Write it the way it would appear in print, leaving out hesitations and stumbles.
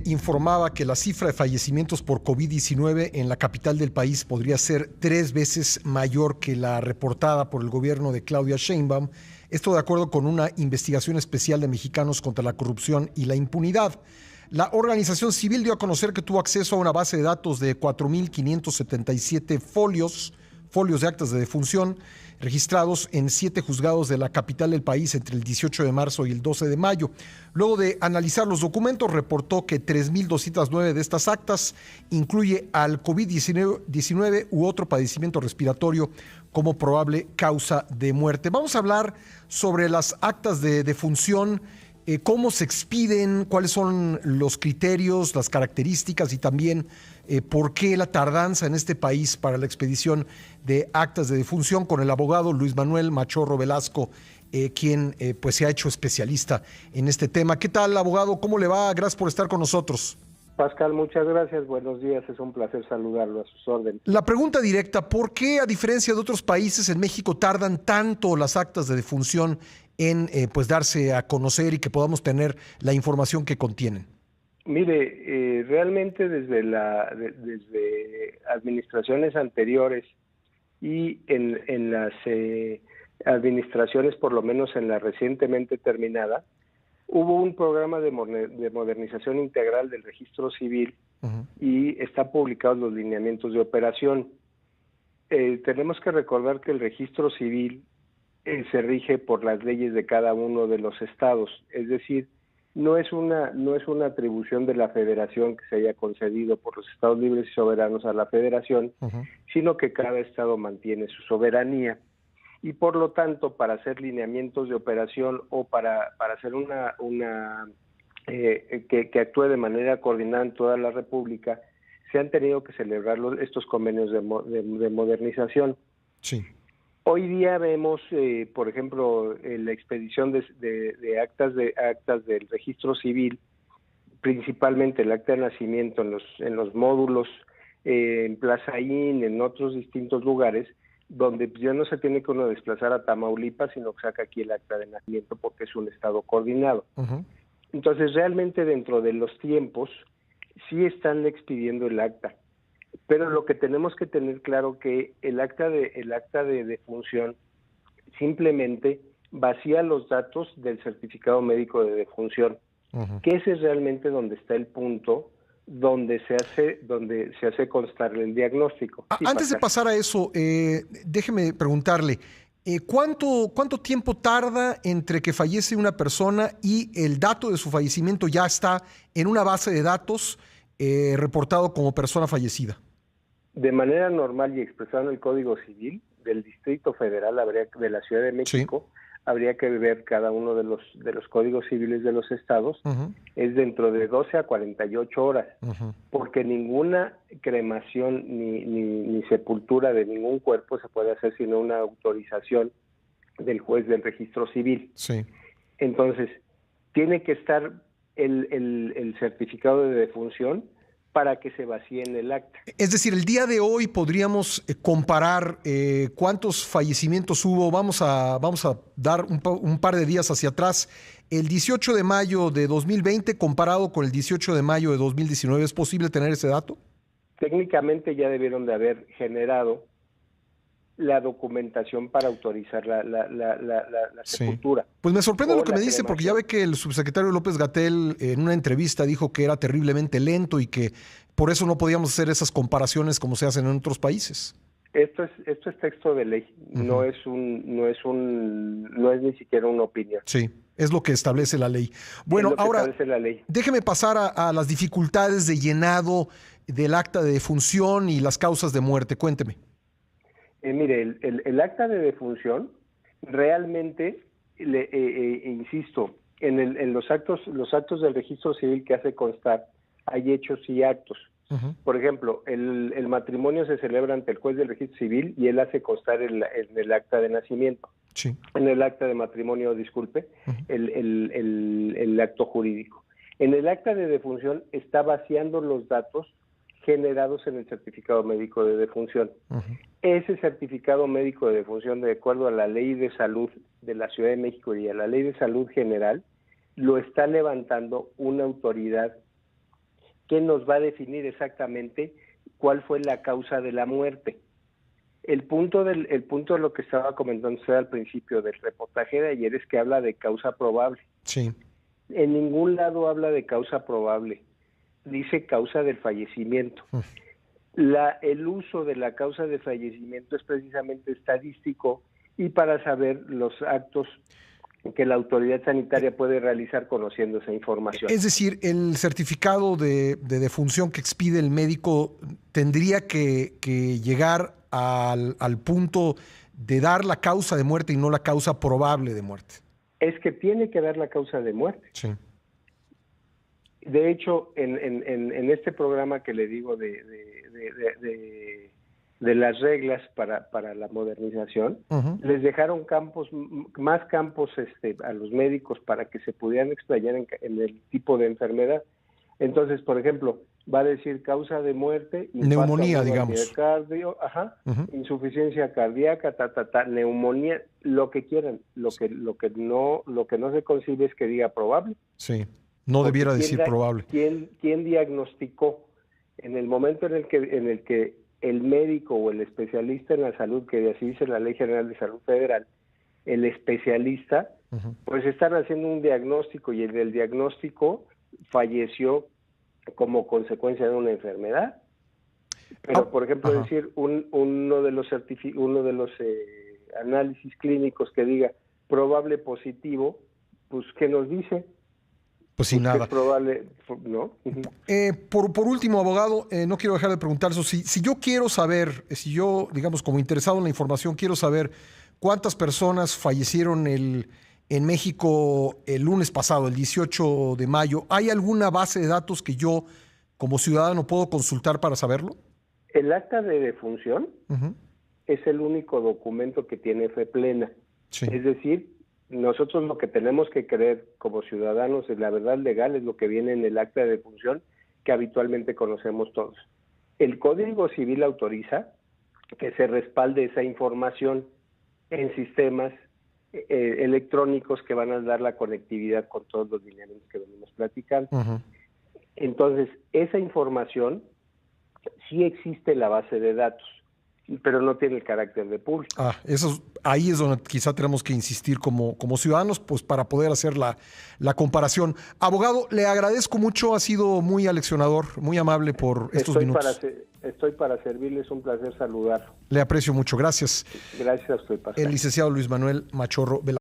informaba que la cifra de fallecimientos por COVID-19 en la capital del país podría ser 3 veces mayor que la reportada por el gobierno de Claudia Sheinbaum. Esto de acuerdo con una investigación especial de Mexicanos contra la Corrupción y la Impunidad. La organización civil dio a conocer que tuvo acceso a una base de datos de 4.577 folios de actas de defunción registrados en 7 juzgados de la capital del país entre el 18 de marzo y el 12 de mayo. Luego de analizar los documentos, reportó que 3.209 de estas actas incluye al COVID-19 u otro padecimiento respiratorio como probable causa de muerte. Vamos a hablar sobre las actas de defunción, cómo se expiden, cuáles son los criterios, las características y también por qué la tardanza en este país para la expedición de actas de defunción, con el abogado Luis Manuel Machorro Velasco, quien pues se ha hecho especialista en este tema. ¿Qué tal, abogado? ¿Cómo le va? Gracias por estar con nosotros. Pascal, muchas gracias. Buenos días. Es un placer saludarlo, a sus órdenes. La pregunta directa: ¿por qué, a diferencia de otros países, en México tardan tanto las actas de defunción en pues darse a conocer y que podamos tener la información que contienen? Mire, realmente desde administraciones anteriores y en las administraciones, por lo menos en la recientemente terminada, hubo un programa de modernización integral del registro civil. Uh-huh. Y están publicados los lineamientos de operación. Tenemos que recordar que el registro civil se rige por las leyes de cada uno de los estados, es decir, no es una atribución de la federación que se haya concedido por los estados libres y soberanos a la federación, uh-huh, sino que cada estado mantiene su soberanía. Y por lo tanto, para hacer lineamientos de operación o para hacer que actúe de manera coordinada en toda la República, se han tenido que celebrar estos convenios de modernización. Sí. Hoy día vemos, por ejemplo, la expedición de actas del registro civil, principalmente el acta de nacimiento en los módulos, en Plaza IN, en otros distintos lugares, donde ya no se tiene que uno desplazar a Tamaulipas, sino que saca aquí el acta de nacimiento porque es un estado coordinado. Uh-huh. Entonces, realmente dentro de los tiempos, sí están expidiendo el acta. Pero lo que tenemos que tener claro que el acta de defunción simplemente vacía los datos del certificado médico de defunción, uh-huh, que ese es realmente donde está el punto donde se hace constar el diagnóstico. Sí, antes de pasar a eso, déjeme preguntarle, ¿cuánto tiempo tarda entre que fallece una persona y el dato de su fallecimiento ya está en una base de datos reportado como persona fallecida? De manera normal y expresado en el Código Civil del Distrito Federal, de la Ciudad de México, sí, habría que ver cada uno de los códigos civiles de los estados, uh-huh, es dentro de 12 a 48 horas, uh-huh, porque ninguna cremación ni sepultura de ningún cuerpo se puede hacer sin una autorización del juez del registro civil. Sí. Entonces, tiene que estar el certificado de defunción para que se vacíe en el acta. Es decir, el día de hoy podríamos comparar cuántos fallecimientos hubo. Vamos a dar un par de días hacia atrás. El 18 de mayo de 2020 comparado con el 18 de mayo de 2019, ¿es posible tener ese dato? Técnicamente ya debieron de haber generado la documentación para autorizar la sepultura. Sí. Pues me sorprende lo que me dice, porque ya ve que el subsecretario López-Gatell en una entrevista dijo que era terriblemente lento y que por eso no podíamos hacer esas comparaciones como se hacen en otros países. Esto es texto de ley, uh-huh, no es ni siquiera una opinión. Sí, es lo que establece la ley. Bueno, ahora déjeme pasar a las dificultades de llenado del acta de defunción y las causas de muerte. Cuénteme. Mire, el acta de defunción realmente, insisto, en los actos del registro civil que hace constar, hay hechos y actos. Uh-huh. Por ejemplo, el matrimonio se celebra ante el juez del registro civil y él hace constar en el acta de nacimiento. Sí. En el acta de matrimonio, disculpe, uh-huh, el acto jurídico. En el acta de defunción está vaciando los datos generados en el certificado médico de defunción. Uh-huh. Ese certificado médico de defunción, de acuerdo a la Ley de Salud de la Ciudad de México y a la Ley de Salud General, lo está levantando una autoridad que nos va a definir exactamente cuál fue la causa de la muerte. El punto de lo que estaba comentando usted al principio del reportaje de ayer es que habla de causa probable. Sí. En ningún lado habla de causa probable, dice causa del fallecimiento. El uso de la causa de fallecimiento es precisamente estadístico y para saber los actos que la autoridad sanitaria puede realizar conociendo esa información. Es decir, el certificado de defunción que expide el médico tendría que llegar al punto de dar la causa de muerte y no la causa probable de muerte. Es que tiene que dar la causa de muerte. Sí. De hecho, en este programa que le digo de las reglas para la modernización, les dejaron más campos a los médicos para que se pudieran explayar en el tipo de enfermedad. Entonces, por ejemplo, va a decir causa de muerte, neumonía, digamos, insuficiencia cardíaca, neumonía, lo que quieran. Lo que no se concibe es que diga probable. Sí. No debiera decir probable. ¿Quién diagnosticó? En el momento en el que el médico o el especialista en la salud, que así dice la Ley General de Salud Federal, el especialista, pues están haciendo un diagnóstico y el diagnóstico falleció como consecuencia de una enfermedad. Pero, por ejemplo, decir uno de los análisis clínicos que diga probable positivo, pues ¿qué nos dice? Pues sin nada. Es probable, ¿no? Por último, abogado, no quiero dejar de preguntar eso. Si yo quiero saber, si yo, digamos, como interesado en la información, quiero saber cuántas personas fallecieron en México el lunes pasado, el 18 de mayo, ¿hay alguna base de datos que yo, como ciudadano, puedo consultar para saberlo? El acta de defunción es el único documento que tiene fe plena. Sí. Es decir, nosotros lo que tenemos que creer como ciudadanos es la verdad legal, es lo que viene en el acta de defunción que habitualmente conocemos todos. El Código Civil autoriza que se respalde esa información en sistemas electrónicos que van a dar la conectividad con todos los lineamientos que venimos platicando. Entonces, esa información sí existe en la base de datos, pero no tiene el carácter de público. Ahí es donde quizá tenemos que insistir como ciudadanos, pues para poder hacer la comparación. Abogado, le agradezco mucho, ha sido muy aleccionador, muy amable por estos minutos. Estoy para servirles, es un placer saludarlo. Le aprecio mucho, gracias. Gracias a usted, Pascal. El licenciado Luis Manuel Machorro Velasco.